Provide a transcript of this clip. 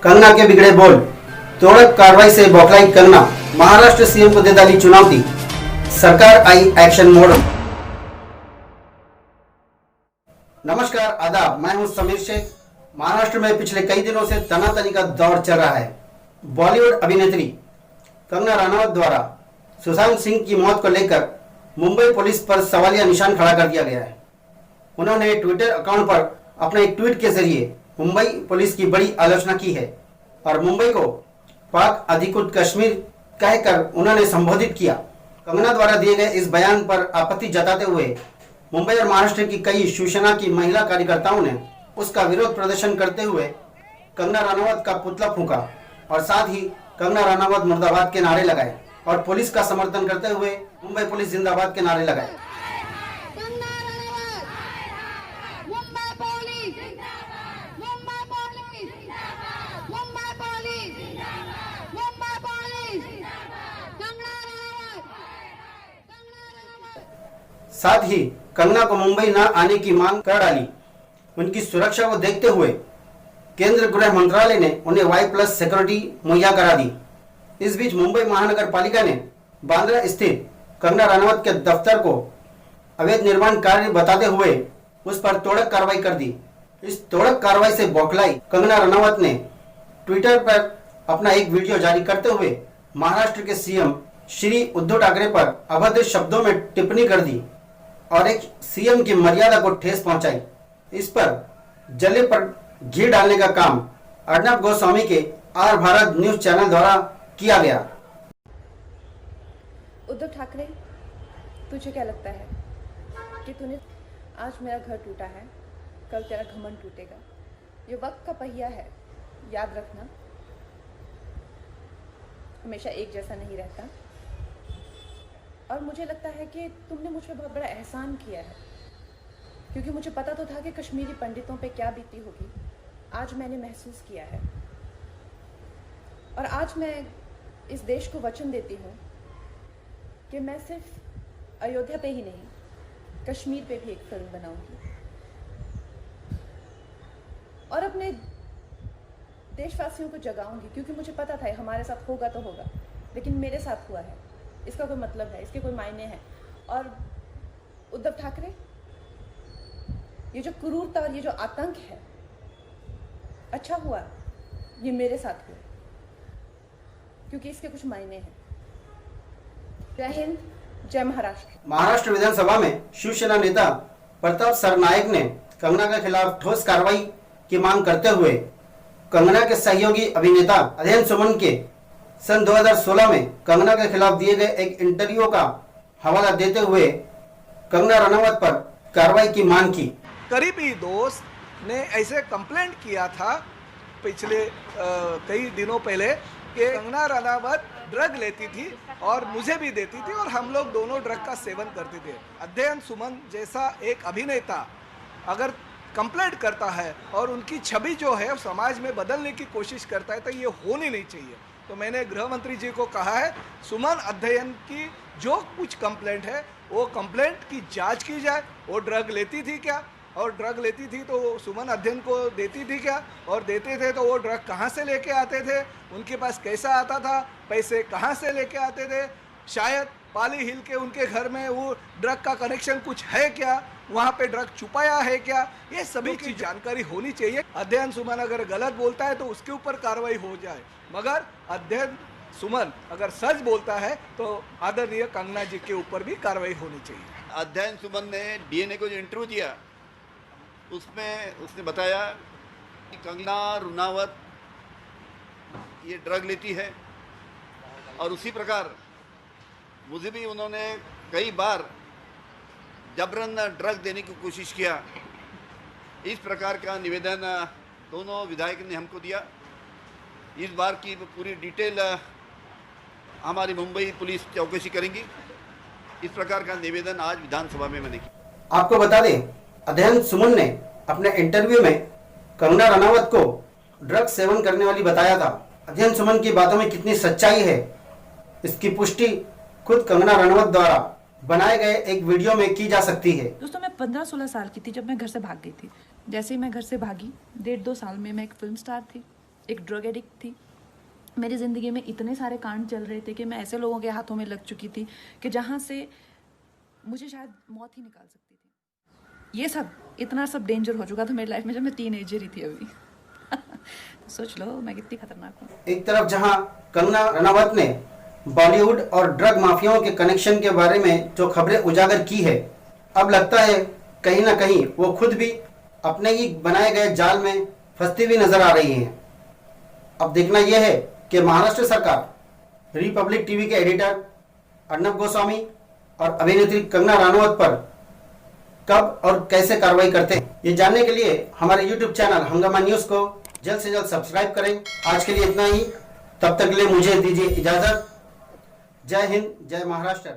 कंगना के बिगड़े बोल, तोड़क कार्रवाई से बौखलाई कंगना, महाराष्ट्र सीएम को दे डाली चुनौती, सरकार आई एक्शन मोड। नमस्कार, आदाब, मैं हूं समीर शेख। महाराष्ट्र में पिछले कई दिनों से तनातनी का दौर चल रहा है। बॉलीवुड अभिनेत्री कंगना रनौत द्वारा सुशांत सिंह की मौत को लेकर मुंबई पुलिस पर सवालिया निशान खड़ा कर दिया गया है। उन्होंने ट्विटर अकाउंट पर अपने एक ट्वीट के जरिए मुंबई पुलिस की बड़ी आलोचना की है और मुंबई को पाक अधिकृत कश्मीर कहकर उन्होंने संबोधित किया। कंगना द्वारा दिए गए इस बयान पर आपत्ति जताते हुए मुंबई और महाराष्ट्र की कई शिवसेना की महिला कार्यकर्ताओं ने उसका विरोध प्रदर्शन करते हुए कंगना रनौत का पुतला फूंका और साथ ही कंगना रनौत मुर्दाबाद के नारे लगाए और पुलिस का समर्थन करते हुए मुंबई पुलिस जिंदाबाद के नारे लगाए। साथ ही कंगना को मुंबई न आने की मांग कर डाली। उनकी सुरक्षा को देखते हुए केंद्र गृह मंत्रालय ने उन्हें Y+ सिक्योरिटी मुहैया करा दी। इस बीच मुंबई महानगर पालिका ने बांद्रा स्थित कंगना रनौत के दफ्तर को अवैध निर्माण कार्य बताते हुए उस पर तोड़क कार्रवाई कर दी। इस तोड़क कार्रवाई से बौखलाई कंगना रनौत ने ट्विटर पर अपना एक वीडियो जारी करते हुए महाराष्ट्र के सीएम श्री उद्धव ठाकरे पर अभद्र शब्दों में टिप्पणी कर दी और एक सीएम की मर्यादा को ठेस पहुंचाई। इस पर जले पर घी डालने का काम अर्णब गोस्वामी के आर भारत न्यूज चैनल द्वारा किया गया। उद्धव ठाकरे, तुझे क्या लगता है कि तूने आज मेरा घर टूटा है, कल तेरा घमंड टूटेगा। ये वक्त का पहिया है, याद रखना, हमेशा एक जैसा नहीं रहता। और मुझे लगता है कि तुमने मुझ पर बहुत बड़ा एहसान किया है, क्योंकि मुझे पता तो था कि कश्मीरी पंडितों पे क्या बीती होगी। आज मैंने महसूस किया है और आज मैं इस देश को वचन देती हूँ कि मैं सिर्फ अयोध्या पे ही नहीं, कश्मीर पे भी एक फिल्म बनाऊंगी और अपने देशवासियों को जगाऊंगी, क्योंकि मुझे पता था हमारे साथ होगा तो होगा, लेकिन मेरे साथ हुआ है, इसका कोई मतलब है, इसके कोई मायने हैं। और उद्धव ठाकरे, ये जो क्रूरता और ये जो आतंक है, अच्छा हुआ ये मेरे साथ हुआ, क्योंकि इसके कुछ मायने हैं। जय हिंद, जय महाराष्ट्र। महाराष्ट्र विधानसभा में शिवसेना नेता प्रताप सरनाईक ने कंगना के खिलाफ ठोस कार्रवाई की मांग करते हुए कंगना के सहयोगी अभिनेता अध्ययन सुमन के सन 2016 में कंगना के खिलाफ दिए गए एक इंटरव्यू का हवाला देते हुए कंगना रनौत पर कार्रवाई की मांग की। करीबी दोस्त ने ऐसे कंप्लेंट किया था पिछले कई दिनों पहले कि कंगना रनौत ड्रग लेती थी और मुझे भी देती थी और हम लोग दोनों ड्रग का सेवन करते थे। अध्ययन सुमन जैसा एक अभिनेता अगर कंप्लेंट करता है और उनकी छवि जो है समाज में बदलने की कोशिश करता है तो ये होनी नहीं चाहिए। तो मैंने गृह मंत्री जी को कहा है, सुमन अध्ययन की जो कुछ कंप्लेंट है वो कंप्लेंट की जांच की जाए। वो ड्रग लेती थी क्या, और ड्रग लेती थी तो सुमन अध्ययन को देती थी क्या, और देते थे तो वो ड्रग कहाँ से लेके आते थे, उनके पास कैसा आता था, पैसे कहाँ से लेके आते थे, शायद पाली हिल के उनके घर में वो ड्रग का कनेक्शन कुछ है क्या, वहाँ पे ड्रग छुपाया है क्या, ये सभी की जानकारी होनी चाहिए। अध्ययन सुमन अगर गलत बोलता है तो उसके ऊपर कार्रवाई हो जाए, मगर अध्ययन सुमन अगर सच बोलता है तो आदरणीय कंगना जी के ऊपर भी कार्रवाई होनी चाहिए। अध्ययन सुमन ने डीएनए को जो इंटरव्यू दिया उसमें उसने बताया कि कंगना रनौत ये ड्रग लेती है और उसी प्रकार मुझे भी उन्होंने कई बार जबरन ड्रग देने की कोशिश किया। इस प्रकार का निवेदन दोनों विधायक ने हमको दिया। इस बार की पूरी डिटेल हमारी मुंबई पुलिस चौकसी करेंगी। इस प्रकार का निवेदन आज विधानसभा में मैंने किया। आपको बता दें, अध्ययन सुमन ने अपने इंटरव्यू में कंगना रनौत को ड्रग सेवन करने वाली बताया था। अध्ययन सुमन की बातों में कितनी सच्चाई है, इसकी पुष्टि खुद कंगना रनौत द्वारा बनाए गए एक वीडियो में की जा सकती है। दोस्तों, मैं 15-16 साल की थी जब मैं घर से भाग गई थी। जैसे ही मैं घर से भागी, 1.5-2 साल में मैं एक फिल्म स्टार थी। एक ड्रग एडिक्ट थी। मेरी ज़िंदगी में इतने सारे कांड चल रहे थे कि मैं ऐसे लोगों के हाथों में लग चुकी थी कि जहाँ से मुझे शायद मौत ही निकाल सकती थी। ये सब इतना सब डेंजर हो चुका था मेरी लाइफ में जब मैं टीनेजर ही थी अभी। सोच लो मैं कितनी खतरनाक हूँ। एक तरफ जहां कंगना रनावत ने बॉलीवुड और ड्रग माफियाओं के कनेक्शन के बारे में जो खबरें उजागर की है, अब लगता है कहीं ना कहीं वो खुद भी अपने ही बनाए गए जाल में फंसती हुई नजर आ रही हैं। अब देखना यह है कि महाराष्ट्र सरकार रिपब्लिक टीवी के एडिटर अर्नब गोस्वामी और अभिनेत्री कंगना रनावत पर कब और कैसे कार्रवाई करते हैं। ये जानने के लिए हमारे YouTube चैनल हंगामा न्यूज को जल्द से जल्द सब्सक्राइब करें। आज के लिए इतना ही, तब तक के लिए मुझे दीजिए इजाजत। जय हिंद, जय महाराष्ट्र।